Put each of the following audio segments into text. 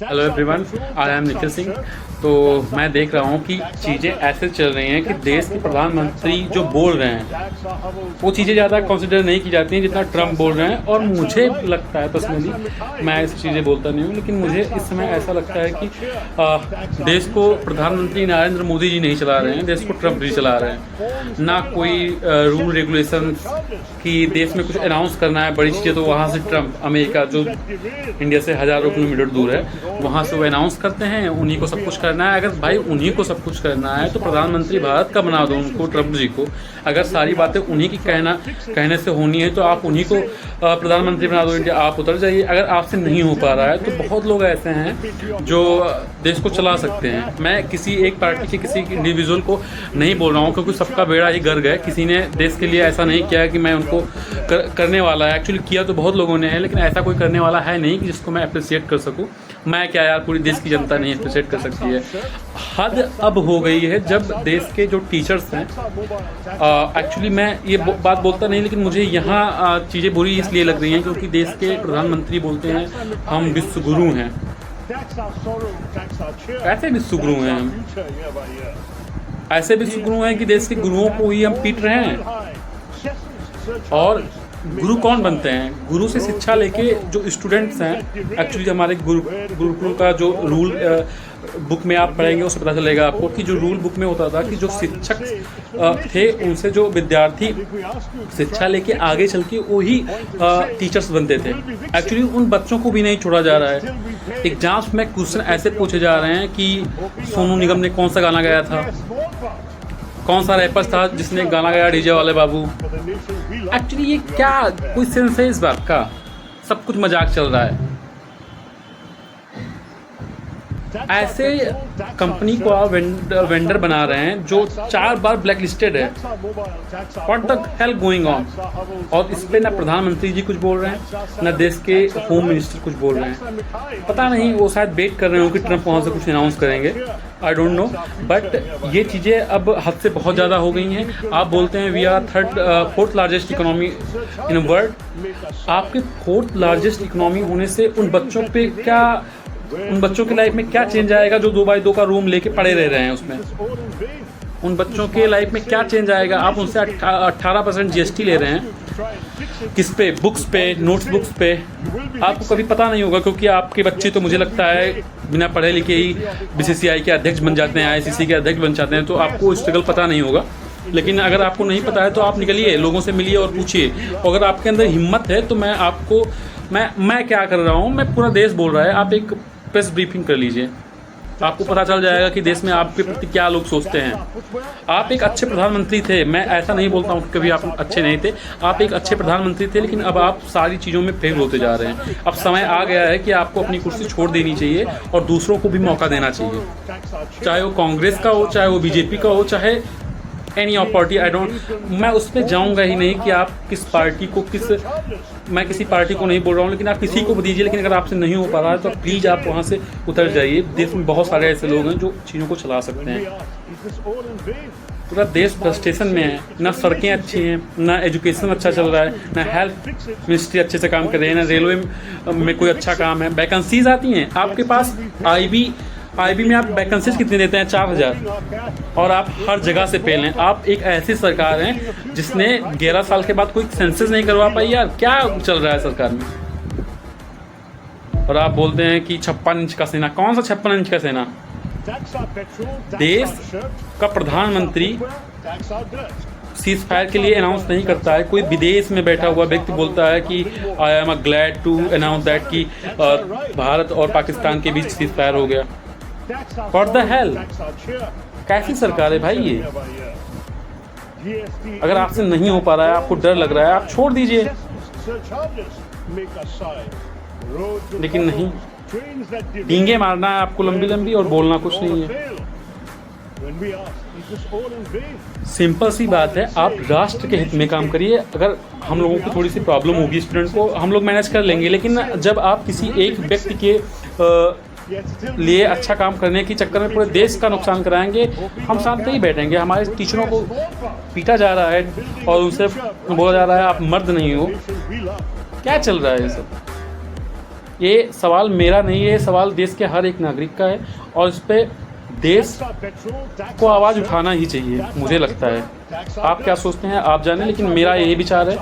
Hello everyone, I am Nikhil Singh. तो मैं देख रहा हूँ कि चीज़ें ऐसे चल रही हैं कि देश के प्रधानमंत्री जो बोल रहे हैं वो चीज़ें ज़्यादा कंसिडर नहीं की जाती हैं जितना ट्रम्प बोल रहे हैं। और मुझे लगता है पर्सनली, मैं ऐसी चीज़ें बोलता नहीं हूँ, लेकिन मुझे इस समय ऐसा लगता है कि देश को प्रधानमंत्री नरेंद्र मोदी जी नहीं चला रहे हैं, देश को ट्रम्प जी चला रहे हैं। ना कोई रूल रेगुलेशन कि देश में कुछ अनाउंस करना है बड़ी चीज़ें तो वहाँ से ट्रम्प, अमेरिका जो इंडिया से हज़ारों किलोमीटर दूर है, वहाँ से वो अनाउंस करते हैं, उन्हीं को सब कुछ करना है। अगर भाई उन्हीं को सब कुछ करना है तो प्रधानमंत्री भारत का बना दो उनको, ट्रम्प जी को। अगर सारी बातें उन्हीं की कहने से होनी है तो आप उन्हीं को प्रधानमंत्री बना दो इंडिया, आप उतर जाइए। अगर आपसे नहीं हो पा रहा है तो बहुत लोग ऐसे हैं जो देश को चला सकते हैं। मैं किसी एक पार्टी के किसी इंडिविजुअल को नहीं बोल रहा हूँ, क्योंकि सबका बेड़ा ही गर्क है। किसी ने देश के लिए ऐसा नहीं किया कि मैं उनको करने वाला है। एक्चुअली किया तो बहुत लोगों ने है, लेकिन ऐसा कोई करने वाला है नहीं कि जिसको मैं अप्रिसिएट कर सकूँ। मैं क्या यार, पूरी देश की जनता नहीं अप्रिशिएट कर सकती है। हद अब हो गई है जब देश के जो टीचर्स हैं, एक्चुअली मैं ये बात बोलता नहीं, लेकिन मुझे यहाँ चीज़ें बुरी इसलिए लग रही हैं क्योंकि देश के प्रधानमंत्री बोलते हैं हम विश्व गुरु हैं। कैसे विश्व गुरु हैं हम? ऐसे विश्व गुरु हैं कि देश के गुरुओं को ही हम पीट रहे हैं। और गुरु कौन बनते हैं? गुरु से शिक्षा लेके जो स्टूडेंट्स हैं, एक्चुअली हमारे गुरुकुल का जो रूल बुक में आप पढ़ेंगे उससे पता चलेगा आपको कि जो रूल बुक में होता था कि जो शिक्षक थे उनसे जो विद्यार्थी शिक्षा लेके आगे चल के वही टीचर्स बनते थे। एक्चुअली उन बच्चों को भी नहीं छोड़ा जा रहा है। एग्जाम्स में क्वेश्चन ऐसे पूछे जा रहे हैं कि सोनू निगम ने कौन सा गाना गाया था, कौन सा रैपर था जिसने गाना गाया डीजे वाले बाबू। एक्चुअली ये क्या कोई सेंस है इस बात का? सब कुछ मजाक चल रहा है। ऐसे कंपनी को आप वेंडर बना रहे हैं जो 4 बार ब्लैक लिस्टेड है। What the hell going on? और इस पे ना प्रधानमंत्री जी कुछ बोल रहे हैं, ना देश के होम मिनिस्टर कुछ बोल रहे हैं। पता नहीं, वो शायद वेट कर रहे हो कि ट्रम्प वहाँ से कुछ अनाउंस करेंगे। आई डोंट नो, बट ये चीज़ें अब हद से बहुत ज़्यादा हो गई हैं। आप बोलते हैं we are fourth largest economy in world. आपके फोर्थ लार्जेस्ट इकोनॉमी होने से उन बच्चों की लाइफ में क्या चेंज आएगा जो 2x2 का रूम लेके पड़े रह रहे हैं उसमें? उन बच्चों के लाइफ में क्या चेंज आएगा? आप उनसे 18% GST ले रहे हैं। किस पे? बुक्स पे, नोट्स बुक्स पे। आपको कभी पता नहीं होगा, क्योंकि आपके बच्चे तो मुझे लगता है बिना पढ़े लिखे ही BCCI के अध्यक्ष बन जाते हैं, ICC के अध्यक्ष बन जाते हैं, तो आपको स्ट्रगल पता नहीं होगा। लेकिन अगर आपको नहीं पता है तो आप निकलिए, लोगों से मिलिए और पूछिए। अगर आपके अंदर हिम्मत है तो मैं क्या कर रहा हूँ, मैं पूरा देश बोल रहा है, आप एक प्रेस ब्रीफिंग कर लीजिए, आपको पता चल जाएगा कि देश में आपके प्रति क्या लोग सोचते हैं। आप एक अच्छे प्रधानमंत्री थे, मैं ऐसा नहीं बोलता हूँ कि कभी आप अच्छे नहीं थे। आप एक अच्छे प्रधानमंत्री थे, लेकिन अब आप सारी चीज़ों में फेल होते जा रहे हैं। अब समय आ गया है कि आपको अपनी कुर्सी छोड़ देनी चाहिए और दूसरों को भी मौका देना चाहिए, चाहे वो कांग्रेस का हो, चाहे वो BJP का हो, चाहे एनी ऑफ पार्टी। मैं उस पर जाऊँगा ही नहीं कि आप किस पार्टी को मैं किसी पार्टी को नहीं बोल रहा हूँ, लेकिन आप किसी को भी दीजिए। लेकिन अगर आपसे नहीं हो पा रहा है तो प्लीज़ आप वहाँ से उतर जाइए। देश में बहुत सारे ऐसे लोग हैं जो चीज़ों को चला सकते हैं। पूरा देश फ्रस्ट्रेशन में है। ना सड़कें अच्छी हैं, ना एजुकेशन अच्छा चल रहा है, ना हेल्थ मिनिस्ट्री अच्छे से काम कर रही है, ना रेलवे में कोई अच्छा काम है। वैकेंसीज आती हैं आपके पास, IB में आप वैकेंसीज कितने देते हैं? 4000। और आप हर जगह से फेल हैं। आप एक ऐसी सरकार हैं जिसने 11 साल के बाद कोई सेंसस नहीं करवा पाई। यार क्या चल रहा है सरकार में? और आप बोलते हैं कि 56 इंच का सेना। कौन सा 56 इंच का सेना? देश का प्रधानमंत्री सीज फायर के लिए अनाउंस नहीं करता है। कोई विदेश में बैठा हुआ व्यक्ति बोलता है कि I am glad to announce that कि भारत और पाकिस्तान के बीच सीज फायर हो गया। What the hell? कैसी सरकार है भाई ये? अगर आपसे नहीं हो पा रहा है, आपको डर लग रहा है, आप छोड़ दीजिए। लेकिन नहीं, डींगे मारना है आपको लंबी लंबी और बोलना कुछ नहीं है। सिंपल सी बात है, आप राष्ट्र के हित में काम करिए। अगर हम लोगों की थोड़ी सी प्रॉब्लम होगी स्टूडेंट को, हम लोग मैनेज कर लेंगे। लेकिन जब आप किसी एक व्यक्ति के लिए अच्छा काम करने के चक्कर में पूरे देश का नुकसान कराएंगे, हम शांत ही बैठेंगे। हमारे टीचरों को पीटा जा रहा है और उनसे बोला जा रहा है आप मर्द नहीं हो। क्या चल रहा है ये सब? ये सवाल मेरा नहीं है, ये सवाल देश के हर एक नागरिक का है और इस पर देश को आवाज़ उठाना ही चाहिए, मुझे लगता है। आप क्या सोचते हैं आप जानें, लेकिन मेरा यही विचार है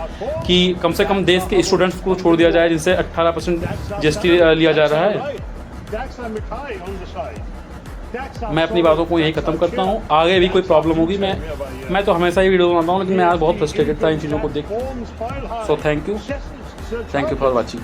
कि कम से कम देश के स्टूडेंट्स को छोड़ दिया जाए जिनसे 18% जीएसटी लिया जा रहा है। मैं अपनी बातों को यही ख़त्म करता हूँ। आगे भी कोई प्रॉब्लम होगी, मैं तो हमेशा ही वीडियो बनाता हूँ, लेकिन मैं आज बहुत फ्रस्ट्रेटेड था इन चीज़ों को देख। So thank you for watching.